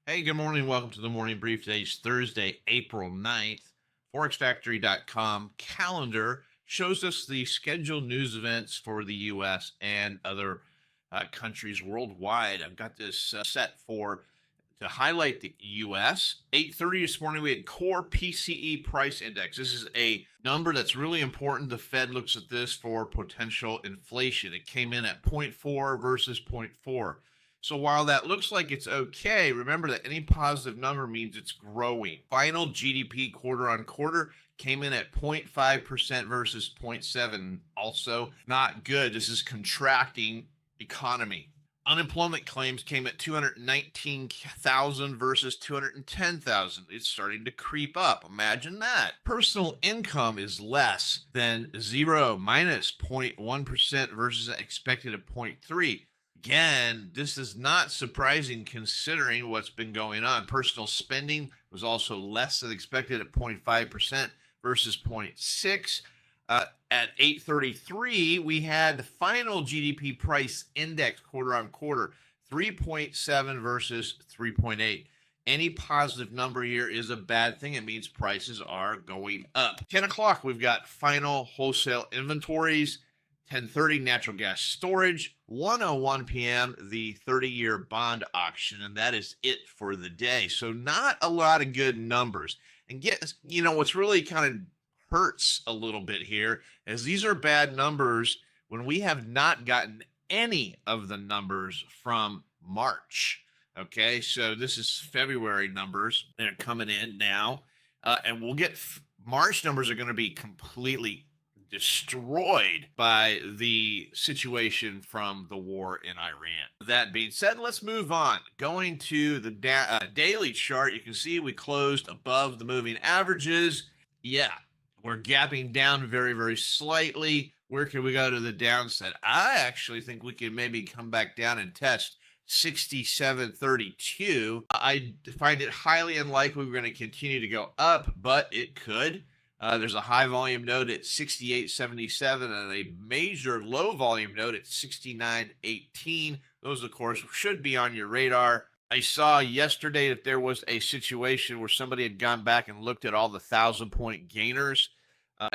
Hey, good morning. Welcome to the morning brief. Today's Thursday, April 9th. Forexfactory.com calendar shows us the scheduled news events for the U.S. and other countries worldwide. I've got this set to highlight the U.S. 8:30 this morning, we had core PCE price index. This is a number that's really important. The Fed looks at this for potential inflation. It came in at 0.4 versus 0.4. So while that looks like it's okay, remember that any positive number means it's growing. Final GDP quarter on quarter came in at 0.5% versus 0.7. Also not good. This is contracting economy. Unemployment claims came at 219,000 versus 210,000. It's starting to creep up. Imagine that. Personal income is less than zero, minus 0.1% versus expected at 0.3. Again, this is not surprising considering what's been going on. Personal spending was also less than expected at 0.5% versus 0.6. At 8:33, we had the final GDP price index quarter on quarter, 3.7 versus 3.8. Any positive number here is a bad thing. It means prices are going up. 10 o'clock, we've got final wholesale inventories. 10:30 natural gas storage, 1:01 p.m. the 30-year bond auction, and that is it for the day. So not a lot of good numbers. And what's really kind of hurts a little bit here is these are bad numbers when we have not gotten any of the numbers from March. Okay, so this is February numbers. They're coming in now, and we'll get March numbers are going to be completely destroyed by the situation from the war in Iran. That being said, let's move on. Going to the daily chart, you can see we closed above the moving averages. Yeah, we're gapping down very, very slightly. Where can we go to the downside? I actually think we can maybe come back down and test 67.32. I find it highly unlikely we're going to continue to go up, but it could. There's a high volume node at 68.77 and a major low volume node at 69.18. Those, of course, should be on your radar. I saw yesterday that there was a situation where somebody had gone back and looked at all the 1,000-point gainers,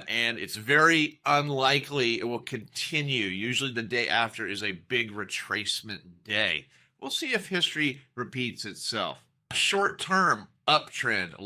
and it's very unlikely it will continue. Usually the day after is a big retracement day. We'll see if history repeats itself. Short-term uptrend,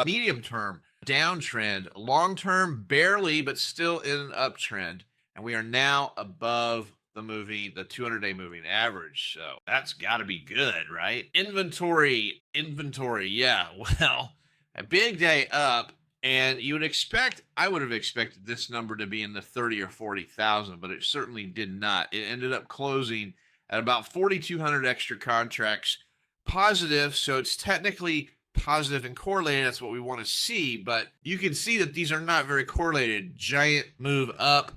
medium term downtrend, long term barely, but still in an uptrend, and we are now above the 200-day moving average. So that's got to be good, right? Inventory, yeah. Well, a big day up, and I would have expected this number to be in the 30 or 40,000, but it certainly did not. It ended up closing at about 4,200 extra contracts positive, so it's technically positive and correlated. That's what we want to see, but you can see that these are not very correlated. Giant move up,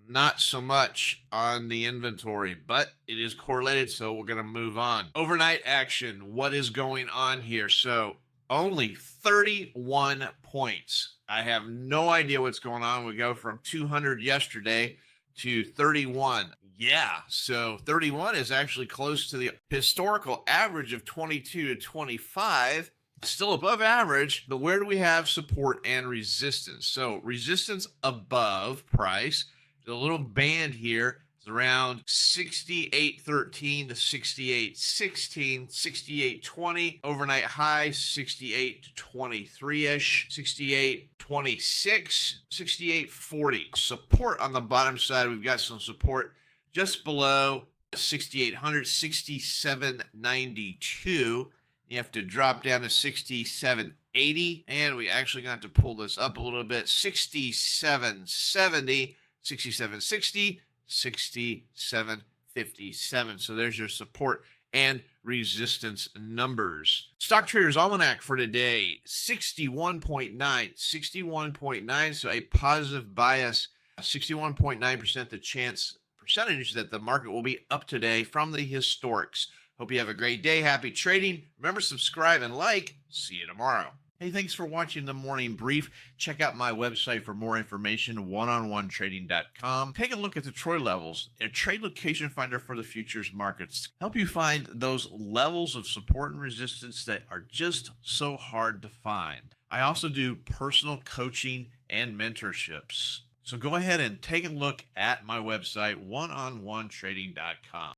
not so much on the inventory, but it is correlated, so we're going to move on. Overnight action, what is going on here? So only 31 points. I have no idea what's going on. We go from 200 yesterday to 31. Yeah, so 31 is actually close to the historical average of 22 to 25. Still above average, but where do we have support and resistance? So resistance above price, the little band here is around 68.13 to 68.16, 68.20. Overnight high, 68.23-ish, 68.26, 68.40. Support on the bottom side, we've got some support just below 6,800, 67.92. You have to drop down to 67.80, and we actually got to pull this up a little bit. 67.70, 67.60, 67.57. So there's your support and resistance numbers. Stock Traders Almanac for today, 61.9, 61.9. So a positive bias, 61.9% the percentage that the market will be up today from the historics. Hope you have a great day. Happy trading. Remember, subscribe and like. See you tomorrow. Hey, thanks for watching the morning brief. Check out my website for more information, oneononetrading.com. Take a look at the Troy levels, a trade location finder for the futures markets. Help you find those levels of support and resistance that are just so hard to find. I also do personal coaching and mentorships. So go ahead and take a look at my website, oneononetrading.com.